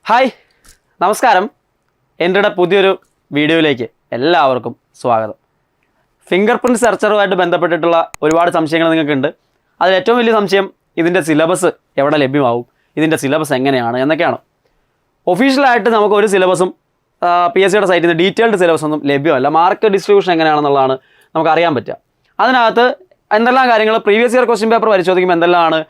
Hi നമസ്കാരം. എൻ്റെ പുതിയൊരു വീഡിയോയിലേക്ക് എല്ലാവർക്കും സ്വാഗതം. ഫിംഗർ പ്രിൻറ്റ് സെർച്ചറുമായിട്ട് ബന്ധപ്പെട്ടിട്ടുള്ള ഒരുപാട് സംശയങ്ങൾ നിങ്ങൾക്കുണ്ട്. അതിൽ ഏറ്റവും വലിയ സംശയം ഇതിൻ്റെ സിലബസ് എവിടെ ലഭ്യമാവും, ഇതിൻ്റെ സിലബസ് എങ്ങനെയാണ് എന്നൊക്കെയാണ്. ഒഫീഷ്യലായിട്ട് നമുക്ക് ഒരു സിലബസും PSCയുടെ സൈറ്റിൽ നിന്ന് ഡീറ്റെയിൽഡ് സിലബസ് ഒന്നും ലഭ്യമല്ല. മാർക്ക് ഡിസ്ട്രിബ്യൂഷൻ എങ്ങനെയാണെന്നുള്ളതാണ് നമുക്ക് അറിയാൻ പറ്റുക. അതിനകത്ത് എന്തെല്ലാം കാര്യങ്ങൾ പ്രീവിയസ് ഇയർ ക്വസ്റ്റ്യൻ പേപ്പർ പരിശോധിക്കുമ്പോൾ എന്തെല്ലാമാണ്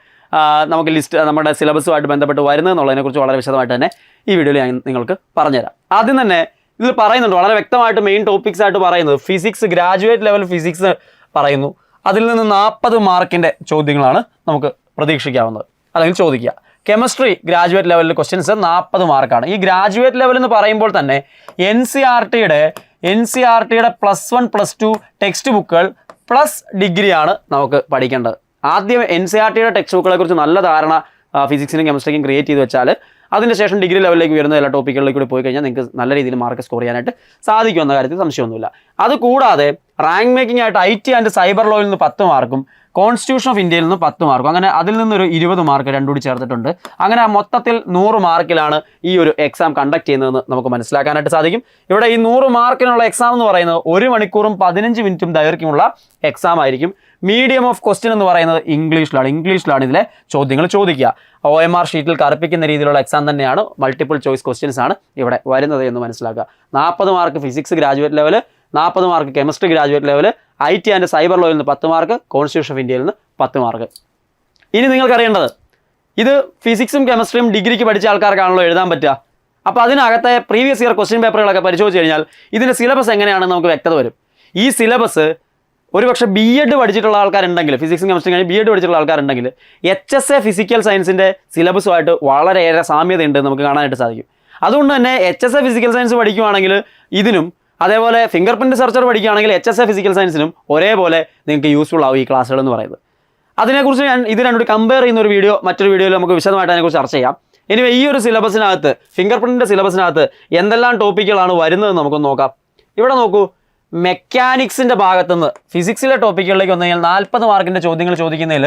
നമുക്ക് ലിസ്റ്റ് നമ്മുടെ സിലബസുമായിട്ട് ബന്ധപ്പെട്ട് വരുന്നതെന്നുള്ളതിനെക്കുറിച്ച് വളരെ വിശദമായിട്ട് തന്നെ ഈ വീഡിയോയിൽ ഞാൻ നിങ്ങൾക്ക് പറഞ്ഞുതരാം. ആദ്യം തന്നെ ഇതിൽ പറയുന്നുണ്ട്, വളരെ വ്യക്തമായിട്ട് മെയിൻ ടോപ്പിക്സ് ആയിട്ട് പറയുന്നത് ഫിസിക്സ്, ഗ്രാജുവേറ്റ് ലെവൽ ഫിസിക്സ് പറയുന്നു. അതിൽ നിന്ന് 40 മാർക്കിൻ്റെ ചോദ്യങ്ങളാണ് നമുക്ക് പ്രതീക്ഷിക്കാവുന്നത് അല്ലെങ്കിൽ ചോദിക്കുക. കെമിസ്ട്രി ഗ്രാജുവേറ്റ് ലെവലിൽ ക്വസ്റ്റ്യൻസ് 40 മാർക്കാണ്. ഈ ഗ്രാജുവേറ്റ് ലെവൽ എന്ന് പറയുമ്പോൾ തന്നെ NCERTയുടെ +1 +2 ടെക്സ്റ്റ് ബുക്കുകൾ പ്ലസ് ഡിഗ്രിയാണ് നമുക്ക് പഠിക്കേണ്ടത്. ആദ്യം NCERTയുടെ ടെക്സ്റ്റ് ബുക്കുകളെ കുറിച്ച് നല്ല ധാരണ ഫിസിക്സിനും കെമിസ്ട്രിക്കും ക്രിയേറ്റ് ചെയ്ത് വെച്ചാൽ അതിനുശേഷം ഡിഗ്രി ലെവലിലേക്ക് വരുന്ന എല്ലാ ടോപ്പിക്കുകളിലേക്ക് കൂടി പോയി കഴിഞ്ഞാൽ നിങ്ങൾക്ക് നല്ല രീതിയിൽ മാർക്ക് സ്കോർ ചെയ്യാനായിട്ട് സാധിക്കുമെന്ന കാര്യത്തിൽ സംശയമൊന്നുമില്ല. അതുകൂടാതെ റാങ്ക് മേക്കിംഗ് ആയിട്ട് IT ആൻഡ് സൈബർ ലോയിൽ നിന്ന് 10 മാർക്കും കോൺസ്റ്റിറ്റ്യൂഷൻ ഓഫ് ഇന്ത്യയിൽ നിന്ന് 10 മാർക്കും, അങ്ങനെ അതിൽ നിന്നൊരു 20 മാർക്ക് രണ്ടും കൂടി ചേർത്തിട്ടുണ്ട്. അങ്ങനെ മൊത്തത്തിൽ 100 മാർക്കിലാണ് ഈ ഒരു എക്സാം കണ്ടക്ട് ചെയ്യുന്നതെന്ന് നമുക്ക് മനസ്സിലാക്കാനായിട്ട് സാധിക്കും. ഇവിടെ ഈ 100 മാർക്കിനുള്ള എക്സാം എന്ന് പറയുന്നത് 1 മണിക്കൂറും 15 മിനിറ്റും ദൈർഘ്യമുള്ള എക്സാം ആയിരിക്കും. മീഡിയം ഓഫ് ക്വസ്റ്റ്യൻ എന്ന് പറയുന്നത് ഇംഗ്ലീഷിലാണ് ഇതിലെ ചോദ്യങ്ങൾ ചോദിക്കുക. OMR ഷീറ്റിൽ കറുപ്പിക്കുന്ന രീതിയിലുള്ള എക്സാം തന്നെയാണ്. മൾട്ടിപ്പിൾ ചോയ്സ് ക്വസ്റ്റ്യൻസ് ആണ് ഇവിടെ വരുന്നത് എന്ന് മനസ്സിലാക്കുക. 40 mark physics graduate level, 40 mark chemistry graduate level, IT and cyber ലോയിൽ നിന്ന് 10 മാർക്ക്, കോൺസ്റ്റിറ്റ്യൂഷൻ ഓഫ് ഇന്ത്യയിൽ നിന്ന് 10 മാർക്ക്. ഇനി നിങ്ങൾക്കറിയേണ്ടത്, ഇത് ഫിസിക്സും കെമിസ്ട്രിയും ഡിഗ്രിക്ക് പഠിച്ച ആൾക്കാർക്കാണല്ലോ എഴുതാൻ പറ്റുക. അപ്പോൾ അതിനകത്തെ പ്രീവിയസ് ഇയർ ക്വസ്റ്റ്യൻ പേപ്പറുകളൊക്കെ പരിശോധിച്ച് കഴിഞ്ഞാൽ ഇതിൻ്റെ സിലബസ് എങ്ങനെയാണെന്ന് നമുക്ക് വ്യക്തത വരും. ഈ സിലബസ് ഒരുപക്ഷെ B.Ed പഠിച്ചിട്ടുള്ള ആൾക്കാരുണ്ടെങ്കിൽ, ഫിസിക്സും കെമിസ്ട്രി കഴിഞ്ഞ് B.Ed പഠിച്ചിട്ടുള്ള ആൾക്കാരുണ്ടെങ്കിൽ HSA ഫിസിക്കൽ സയൻസിൻ്റെ സിലബസുമായിട്ട് വളരെയേറെ സാമ്യതയുണ്ട് നമുക്ക് കാണാനായിട്ട് സാധിക്കും. അതുകൊണ്ട് തന്നെ HSA ഫിസിക്കൽ സയൻസ് പഠിക്കുകയാണെങ്കിൽ ഇതിനും, അതേപോലെ ഫിംഗർ പ്രിൻറ്റ് സെർച്ചർ പഠിക്കുകയാണെങ്കിൽ HSA ഫിസിക്കൽ സയൻസിനും ഒരേപോലെ നിങ്ങൾക്ക് യൂസ്ഫുൾ ആവും ഈ ക്ലാസ്സുകൾ എന്ന് പറയുന്നത്. അതിനെക്കുറിച്ച് ഞാൻ ഇത് രണ്ടും കമ്പയർ ചെയ്യുന്ന ഒരു വീഡിയോ മറ്റൊരു വീഡിയോയിൽ നമുക്ക് വിശദമായിട്ട് അതിനെക്കുറിച്ച് ചർച്ച ചെയ്യാം. ഇനി ഈ ഒരു സിലബസിനകത്ത്, ഫിംഗർ പ്രിൻറ്റിൻ്റെ സിലബസിനകത്ത് എന്തെല്ലാം ടോപ്പിക്കുകളാണ് വരുന്നതെന്ന് നമുക്കൊന്ന് നോക്കാം. ഇവിടെ നോക്കൂ, മെക്കാനിക്സിൻ്റെ ഭാഗത്തുനിന്ന് ഫിസിക്സിലെ ടോപ്പിക്കുകളിലേക്ക് വന്നു കഴിഞ്ഞാൽ 40 മാർക്കിൻ്റെ ചോദ്യങ്ങൾ ചോദിക്കുന്നതിൽ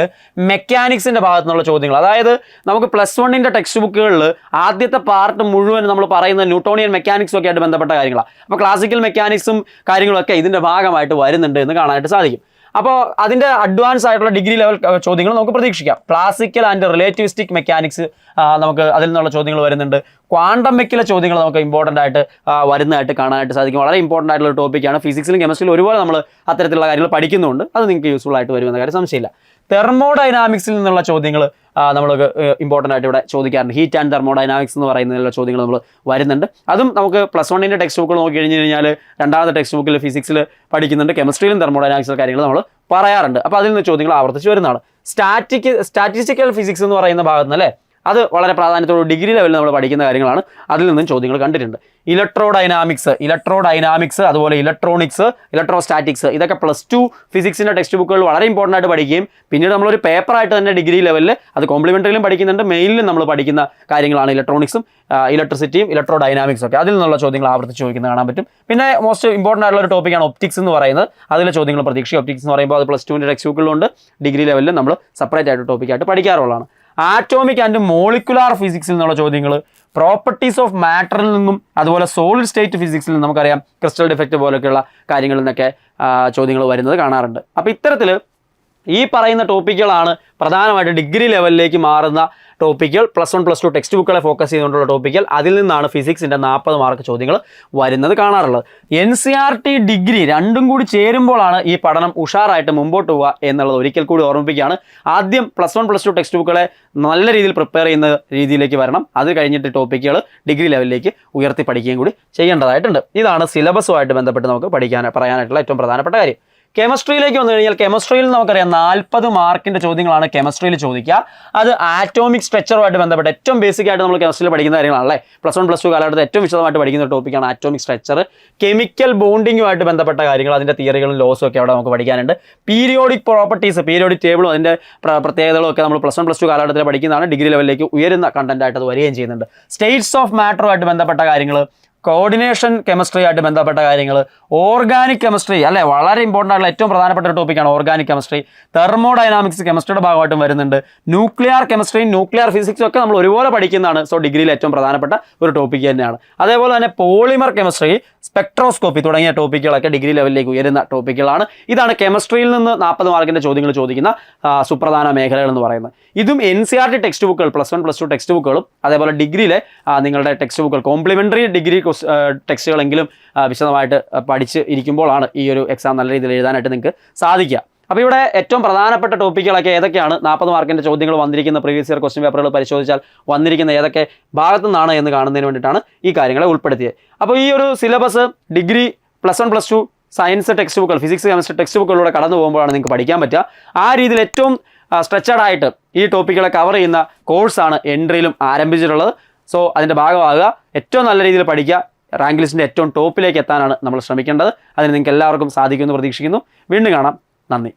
മെക്കാനിക്സിൻ്റെ ഭാഗത്തു നിന്നുള്ള ചോദ്യങ്ങൾ, അതായത് നമുക്ക് +1ൻ്റെ ടെക്സ്റ്റ് ബുക്കുകളിൽ ആദ്യത്തെ പാർട്ട് മുഴുവൻ നമ്മൾ പറയുന്ന ന്യൂട്ടോണിയൻ മെക്കാനിക്സും ഒക്കെ ആയിട്ട് ബന്ധപ്പെട്ട കാര്യങ്ങളാണ്. അപ്പോൾ ക്ലാസിക്കൽ മെക്കാനിക്സും കാര്യങ്ങളൊക്കെ ഇതിൻ്റെ ഭാഗമായിട്ട് വരുന്നുണ്ട് എന്ന് കാണാനായിട്ട് സാധിക്കും. അപ്പോൾ അതിൻ്റെ അഡ്വാൻസ് ആയിട്ടുള്ള ഡിഗ്രി ലെവൽ ചോദ്യങ്ങൾ നമുക്ക് പ്രതീക്ഷിക്കാം. ക്ലാസിക്കൽ ആൻഡ് റിലേറ്റിവിസ്റ്റിക് മെക്കാനിക്സ് നമുക്ക് അതിൽ നിന്നുള്ള ചോദ്യങ്ങൾ വരുന്നുണ്ട്. ക്വാണ്ടം മെക്കിലെ ചോദ്യങ്ങൾ നമുക്ക് ഇമ്പോർട്ടൻ്റ് ആയിട്ട് വരുന്നതായിട്ട് കാണാനായിട്ട് സാധിക്കും. വളരെ ഇമ്പോർട്ടൻ്റ് ആയിട്ടുള്ള ടോപ്പിക്കാണ്. ഫിസിക്സിലും കെമിസ്ട്രിയിലും ഒരുപോലെ നമ്മൾ അത്തരത്തിലുള്ള കാര്യങ്ങൾ പഠിക്കുന്നുണ്ട്. അത് നിങ്ങൾക്ക് യൂസ്ഫുൾ ആയിട്ട് വരുമെന്ന കാര്യം സംശയമില്ല. തെർമോഡൈനാമിക്സിൽ നിന്നുള്ള ചോദ്യങ്ങൾ നമ്മൾക്ക് ഇമ്പോർട്ടൻ്റ് ആയിട്ട് ഇവിടെ ചോദിക്കാറുണ്ട്. ഹീറ്റ് ആൻഡ് തെർമോഡൈനാമിക്സ് എന്ന് പറയുന്നതിലുള്ള ചോദ്യങ്ങൾ നമ്മൾ വരുന്നുണ്ട്. അതും നമുക്ക് +1ൻ്റെ ടെക്സ്റ്റ് ബുക്കുകൾ നോക്കി കഴിഞ്ഞ് കഴിഞ്ഞാൽ രണ്ടാമത്തെ ടെക്സ്റ്റ് ബുക്കിൽ ഫിസിക്സിൽ പഠിക്കുന്നുണ്ട്, കെമിസ്ട്രിയിലും തെർമോഡൈനാമിക്സിലെ കാര്യങ്ങൾ നമ്മൾ പറയാറുണ്ട്. അപ്പോൾ അതിൽ നിന്ന് ചോദ്യങ്ങൾ ആവർത്തിച്ച് വരുന്നതാണ്. സ്റ്റാറ്റിസ്റ്റിക്കൽ ഫിസിക്സ് എന്ന് പറയുന്ന ഭാഗത്ത് നിന്ന്, അല്ലേ, അത് വളരെ പ്രാധാന്യത്തോടെ ഡിഗ്രി ലെവലിൽ നമ്മൾ പഠിക്കുന്ന കാര്യങ്ങളാണ്. അതിൽ നിന്നും ചോദ്യങ്ങൾ കണ്ടിട്ടുണ്ട്. ഇലക്ട്രോഡൈനാമിക്സ്, അതുപോലെ ഇലക്ട്രോണിക്സ്, ഇലക്ട്രോസ്റ്റാറ്റിക്സ്, ഇതൊക്കെ +2 ഫിസിക്സിൻ്റെ ടെക്സ്റ്റ് ബുക്കുകൾ വളരെ ഇമ്പോർട്ടൻ്റ് ആയിട്ട് പഠിക്കുകയും പിന്നീട് നമ്മളൊരു പേപ്പറായിട്ട് തന്നെ ഡിഗ്രി ലെവലിൽ അത് കോംപ്ലിമെൻ്ററിയിലും പഠിക്കുന്നുണ്ട്, മെയിനിലും നമ്മൾ പഠിക്കുന്ന കാര്യങ്ങളാണ് ഇലക്ട്രോണിക്സും ഇലക്ട്രിസിറ്റിയും ഇലക്ട്രോഡൈനാമിക്സും ഒക്കെ. അതിൽ നിന്നുള്ള ചോദ്യങ്ങൾ ആവർത്തിച്ച് ചോദിക്കുന്നത് കാണാൻ പറ്റും. പിന്നെ മോസ്റ്റ് ഇമ്പോർട്ടൻ്റ് ആയിട്ടുള്ള ഒരു ടോപ്പിക്കാണ് ഒപ്റ്റിക്സ് എന്ന് പറയുന്നത്. അതിലെ ചോദ്യങ്ങൾ പ്രതീക്ഷിക്കുക. ഒപ്റ്റിക്സ് എന്ന് പറയുമ്പോൾ അത് +2ൻ്റെ ടെക്സ്റ്റ് ബുക്കുകളുണ്ട്, ഡിഗ്രി ലെവലിൽ നമ്മൾ സെപ്പറേറ്റ് ആയിട്ട് ടോപ്പിക്കായിട്ട് പഠിക്കാറുള്ളതാണ്. ആറ്റോമിക് ആൻഡ് മോളിക്കുലാർ ഫിസിക്സിൽ നിന്നുള്ള ചോദ്യങ്ങൾ, പ്രോപ്പർട്ടീസ് ഓഫ് മാറ്ററിൽ നിന്നും അതുപോലെ സോളിഡ് സ്റ്റേറ്റ് ഫിസിക്സിൽ നിന്നും നമുക്കറിയാം ക്രിസ്റ്റൽ ഡിഫക്റ്റ് പോലെയൊക്കെയുള്ള കാര്യങ്ങളിൽ നിന്നൊക്കെ ചോദ്യങ്ങൾ വരുന്നത് കാണാറുണ്ട്. അപ്പോൾ ഇത്തരത്തിൽ ഈ പറയുന്ന ടോപ്പിക്കുകളാണ് പ്രധാനമായിട്ട് ഡിഗ്രി ലെവലിലേക്ക് മാറുന്ന ടോപ്പിക്കുകൾ. +1 +2 ടെക്സ്റ്റ് ബുക്കുകളെ ഫോക്കസ് ചെയ്തുകൊണ്ടുള്ള ടോപ്പിക്കുകൾ. അതിൽ നിന്നാണ് ഫിസിക്സിൻ്റെ 40 മാർക്ക് ചോദ്യങ്ങൾ വരുന്നത് കാണാറുള്ളത്. NCERT ഡിഗ്രി രണ്ടും കൂടി ചേരുമ്പോഴാണ് ഈ പഠനം ഉഷാറായിട്ട് മുമ്പോട്ട് പോവുക എന്നുള്ളത് ഒരിക്കൽ കൂടി ഓർമ്മിപ്പിക്കുകയാണ്. ആദ്യം +1 +2 ടെക്സ്റ്റ് ബുക്കുകളെ നല്ല രീതിയിൽ പ്രിപ്പയർ ചെയ്യുന്ന രീതിയിലേക്ക് വരണം. അത് കഴിഞ്ഞിട്ട് ടോപ്പിക്കുകൾ ഡിഗ്രി ലെവലിലേക്ക് ഉയർത്തി പഠിക്കുകയും കൂടി ചെയ്യേണ്ടതായിട്ടുണ്ട്. ഇതാണ് സിലബസുമായിട്ട് ബന്ധപ്പെട്ട് നമുക്ക് പറയാനായിട്ടുള്ള ഏറ്റവും പ്രധാനപ്പെട്ട കാര്യം. കെമിസ്ട്രിയിലേക്ക് വന്നു കഴിഞ്ഞാൽ കെമിസ്ട്രിയിൽ നമുക്കറിയാം 40 മാർക്കിൻ്റെ ചോദ്യങ്ങളാണ് കെമിസ്ട്രിയിൽ ചോദിക്കുക. അത് ആറ്റോമിക് സ്ട്രക്ചറുമായിട്ട് ബന്ധപ്പെട്ട് ഏറ്റവും ബേസിക് ആയിട്ട് നമ്മൾ കെമിസ്ട്രിയിൽ പഠിക്കുന്ന കാര്യങ്ങളാണല്ലേ. +1 +2 കാലഘട്ടത്തിൽ ഏറ്റവും വിശദമായിട്ട് പഠിക്കുന്ന ഒരു ടോപ്പിക്കാണ് ആറ്റോമിക് സ്ട്രക്ചർ. കെമിക്കൽ ബോണ്ടിങ്ങുമായിട്ട് ബന്ധപ്പെട്ട കാര്യങ്ങൾ, അതിൻ്റെ തിയറികളും ലോസും ഒക്കെ അവിടെ നമുക്ക് പഠിക്കാനുണ്ട്. പീരിയോഡിക് പ്രോപ്പർട്ടീസ്, പീരിയോഡിക് ടേബിളും അതിൻ്റെ പ്രത്യേകതകളും ഒക്കെ നമ്മൾ +1 +2 കാലഘട്ടത്തിൽ പഠിക്കുന്നതാണ്. ഡിഗ്രി ലെവലിലേക്ക് ഉയരുന്ന കണ്ടന്റ് ആയിട്ട് അത് വരികയും ചെയ്യുന്നുണ്ട്. സ്റ്റേറ്റ്സ് ഓഫ് മാറ്ററുമായിട്ട് ബന്ധപ്പെട്ട കാര്യങ്ങൾ, കോർഡിനേഷൻ കെമിസ്ട്രി ആയിട്ട് ബന്ധപ്പെട്ട കാര്യങ്ങൾ, ഓർഗാനിക് കെമിസ്ട്രി അല്ലേ, വളരെ ഇമ്പോർട്ടൻ്റ് ആയിട്ടുള്ള ഏറ്റവും പ്രധാനപ്പെട്ട ഒരു ടോപ്പിക്കാണ് ഓർഗാനിക് കെമിസ്ട്രി. തെർമോഡൈനാമിക്സ് കെമിസ്ട്രിയുടെ ഭാഗമായിട്ടും വരുന്നുണ്ട്. ന്യൂക്ലിയർ കെമിസ്ട്രിയും ന്യൂക്ലിയർ ഫിസിക്സും ഒക്കെ നമ്മൾ ഒരുപോലെ പഠിക്കുന്നതാണ്. സോ ഡിഗ്രിയിൽ ഏറ്റവും പ്രധാനപ്പെട്ട ഒരു ടോപ്പിക്ക് തന്നെയാണ്. അതേപോലെ തന്നെ പോളിമർ കെമിസ്ട്രി, സ്പെക്ട്രോസ്കോപ്പി തുടങ്ങിയ ടോപ്പിക്കുകളൊക്കെ ഡിഗ്രി ലെവലിലേക്ക് ഉയരുന്ന ടോപ്പിക്കുകളാണ്. ഇതാണ് കെമിസ്ട്രിയിൽ നിന്ന് 40 മാർക്കിൻ്റെ ചോദ്യങ്ങൾ ചോദിക്കുന്ന സുപ്രധാന മേഖലകൾ എന്ന് പറയുന്നത്. ഇതും NCERT ടെക്സ്റ്റ് ബുക്കുകൾ, +1 +2 ടെക്സ്റ്റ് ബുക്കുകളും അതേപോലെ ഡിഗ്രിയിലെ നിങ്ങളുടെ ടെക്സ്റ്റ് ബുക്കുകൾ, കോംപ്ലിമെൻ്ററി ഡിഗ്രി ടെക്സ്റ്റുകളെങ്കിലും വിശദമായിട്ട് പഠിച്ച് ഇരിക്കുമ്പോഴാണ് ഈ ഒരു എക്സാം നല്ല രീതിയിൽ എഴുതാനായിട്ട് നിങ്ങൾക്ക് സാധിക്കുക. അപ്പോൾ ഇവിടെ ഏറ്റവും പ്രധാനപ്പെട്ട ടോപ്പിക്കുകളൊക്കെ ഏതൊക്കെയാണ്, 40 മാർക്കിൻ്റെ ചോദ്യങ്ങൾ വന്നിരിക്കുന്ന പ്രീവിയസ് ഇയർ ക്വസ്റ്റ്യൻ പേപ്പറുകൾ പരിശോധിച്ചാൽ വന്നിരിക്കുന്ന ഏതൊക്കെ ഭാഗത്തു നിന്നാണ് എന്ന് കാണുന്നതിന് വേണ്ടിയിട്ടാണ് ഈ കാര്യങ്ങളെ ഉൾപ്പെടുത്തിയത്. അപ്പോൾ ഈ ഒരു സിലബസ് ഡിഗ്രി +1 +2 സയൻസ് ടെക്സ്റ്റ് ബുക്കുകൾ, ഫിസിക്സ് കെമിസ്ട്രി ടെക്സ്റ്റ് ബുക്കുകളിലൂടെ കടന്നു പോകുമ്പോഴാണ് നിങ്ങൾക്ക് പഠിക്കാൻ പറ്റുക. ആ രീതിയിൽ ഏറ്റവും സ്ട്രെച്ചഡ് ആയിട്ട് ഈ ടോപ്പിക്കുകളെ കവർ ചെയ്യുന്ന കോഴ്സാണ് എൻട്രിയിലും ആരംഭിച്ചിട്ടുള്ളത്. സോ അതിൻ്റെ ഭാഗമാകുക, ഏറ്റവും നല്ല രീതിയിൽ പഠിക്കുക, റാങ്ക് ലിസ്റ്റിൻ്റെ ഏറ്റവും ടോപ്പിലേക്ക് എത്താനാണ് നമ്മൾ ശ്രമിക്കേണ്ടത്. അതിന് നിങ്ങൾക്ക് എല്ലാവർക്കും സാധിക്കുമെന്ന് പ്രതീക്ഷിക്കുന്നു. വീണ്ടും കാണാം. നന്ദി.